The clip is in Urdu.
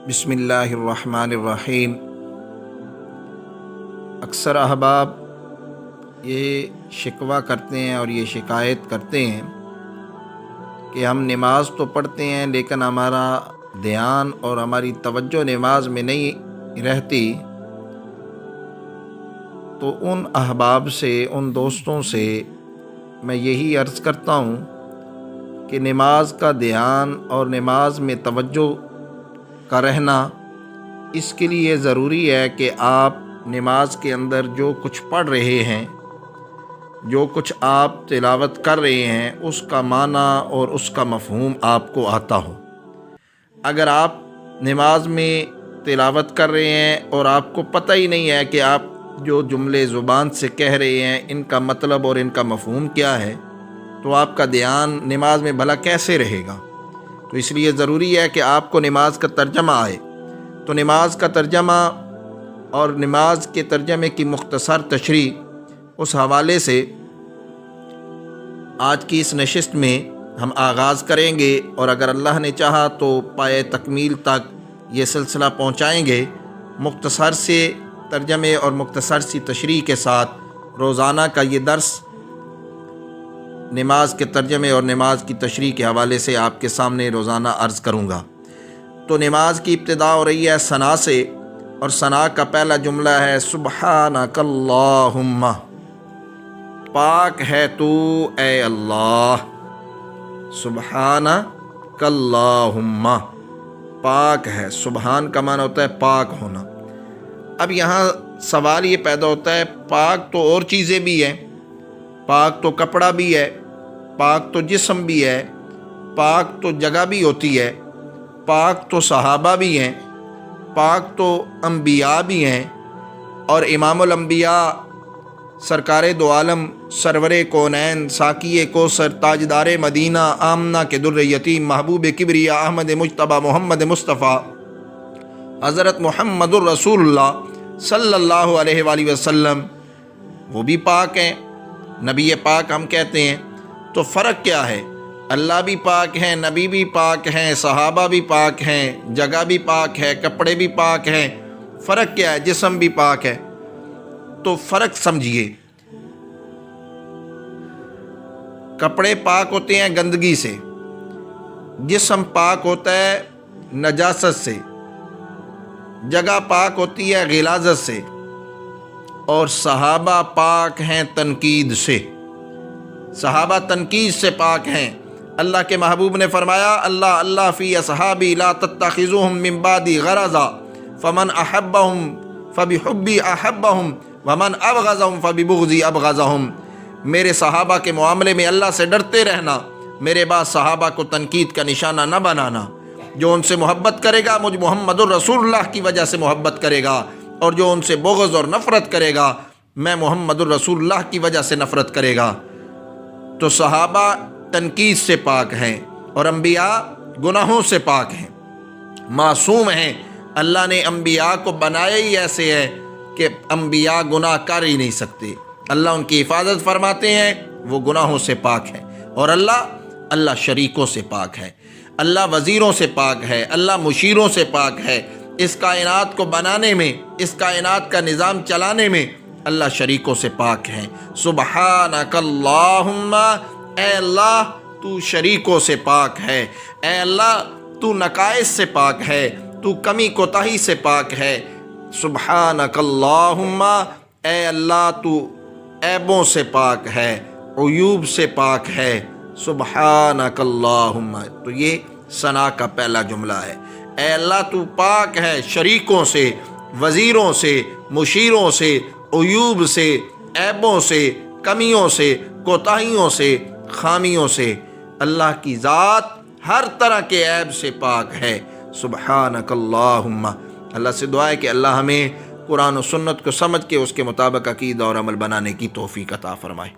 بسم اللہ الرحمن الرحیم۔ اکثر احباب یہ شکوہ کرتے ہیں اور یہ شکایت کرتے ہیں کہ ہم نماز تو پڑھتے ہیں لیکن ہمارا دھیان اور ہماری توجہ نماز میں نہیں رہتی۔ تو ان احباب سے، ان دوستوں سے میں یہی عرض کرتا ہوں کہ نماز کا دھیان اور نماز میں توجہ کا رہنا اس کے لیے ضروری ہے کہ آپ نماز کے اندر جو کچھ پڑھ رہے ہیں، جو کچھ آپ تلاوت کر رہے ہیں، اس کا معنی اور اس کا مفہوم آپ کو آتا ہو۔ اگر آپ نماز میں تلاوت کر رہے ہیں اور آپ کو پتہ ہی نہیں ہے کہ آپ جو جملے زبان سے کہہ رہے ہیں ان کا مطلب اور ان کا مفہوم کیا ہے، تو آپ کا دھیان نماز میں بھلا کیسے رہے گا؟ تو اس لیے ضروری ہے کہ آپ کو نماز کا ترجمہ آئے۔ تو نماز کا ترجمہ اور نماز کے ترجمے کی مختصر تشریح اس حوالے سے آج کی اس نشست میں ہم آغاز کریں گے، اور اگر اللہ نے چاہا تو پائے تکمیل تک یہ سلسلہ پہنچائیں گے، مختصر سے ترجمے اور مختصر سی تشریح کے ساتھ۔ روزانہ کا یہ درس نماز کے ترجمے اور نماز کی تشریح کے حوالے سے آپ کے سامنے روزانہ عرض کروں گا۔ تو نماز کی ابتدا ہو رہی ہے ثنا سے، اور ثنا کا پہلا جملہ ہے سبحانک اللہم، پاک ہے تو اے اللہ۔ سبحانک اللہم، پاک ہے۔ سبحان کا معنی ہوتا ہے پاک ہونا۔ اب یہاں سوال یہ پیدا ہوتا ہے، پاک تو اور چیزیں بھی ہیں، پاک تو کپڑا بھی ہے، پاک تو جسم بھی ہے، پاک تو جگہ بھی ہوتی ہے، پاک تو صحابہ بھی ہیں، پاک تو انبیاء بھی ہیں، اور امام الانبیاء سرکار دو عالم سرور کونین ساقی کوثر تاجدار مدینہ آمنہ کے در یتیم محبوب کبریا احمد مجتبی محمد مصطفیٰ حضرت محمد الرسول اللہ صلی اللہ علیہ وآلہ وسلم، وہ بھی پاک ہیں، نبی پاک ہم کہتے ہیں۔ تو فرق کیا ہے؟ اللہ بھی پاک ہیں، نبی بھی پاک ہیں، صحابہ بھی پاک ہیں، جگہ بھی پاک ہے، کپڑے بھی پاک ہیں۔ فرق کیا ہے؟ جسم بھی پاک ہے۔ تو فرق سمجھیے، کپڑے پاک ہوتے ہیں گندگی سے، جسم پاک ہوتا ہے نجاست سے، جگہ پاک ہوتی ہے غلاظت سے، اور صحابہ پاک ہیں تنقید سے۔ صحابہ تنقید سے پاک ہیں۔ اللہ کے محبوب نے فرمایا، اللہ اللہ فی اصحابی لا تتخذوہم من بعدی غرضا فمن احبہم فبحبی احبہم ومن ابغضہم فببغضی ابغضہم۔ میرے صحابہ کے معاملے میں اللہ سے ڈرتے رہنا، میرے بعد صحابہ کو تنقید کا نشانہ نہ بنانا۔ جو ان سے محبت کرے گا مجھ محمد الرسول اللہ کی وجہ سے محبت کرے گا، اور جو ان سے بغض اور نفرت کرے گا میں محمد الرسول اللہ کی وجہ سے نفرت کرے گا۔ تو صحابہ تنقید سے پاک ہیں، اور انبیاء گناہوں سے پاک ہیں، معصوم ہیں۔ اللہ نے انبیاء کو بنایا ہی ایسے ہے کہ انبیاء گناہ کر ہی نہیں سکتے۔ اللہ ان کی حفاظت فرماتے ہیں، وہ گناہوں سے پاک ہیں۔ اور اللہ شریکوں سے پاک ہے، اللہ وزیروں سے پاک ہے، اللہ مشیروں سے پاک ہے۔ اس کائنات کو بنانے میں، اس کائنات کا نظام چلانے میں اللہ شریکوں سے پاک ہیں۔ سبحانک اللہم، اے اللہ تو شریکوں سے پاک ہے، اے اللہ تو نقائص سے پاک ہے، تو کمی کوتاہی سے پاک ہے۔ سبحانک اللہم، اے اللہ تو عیبوں سے پاک ہے، عیوب سے پاک ہے۔ سبحانک اللہم، تو یہ ثنا کا پہلا جملہ ہے۔ اے اللہ تو پاک ہے شریکوں سے، وزیروں سے، مشیروں سے، عیوب سے، عیبوں سے، کمیوں سے، کوتاہیوں سے، خامیوں سے۔ اللہ کی ذات ہر طرح کے عیب سے پاک ہے۔ سبحانک اللہم۔ اللہ سے دعا ہے کہ اللہ ہمیں قرآن و سنت کو سمجھ کے اس کے مطابق عقیدہ اور عمل بنانے کی توفیق عطا فرمائے۔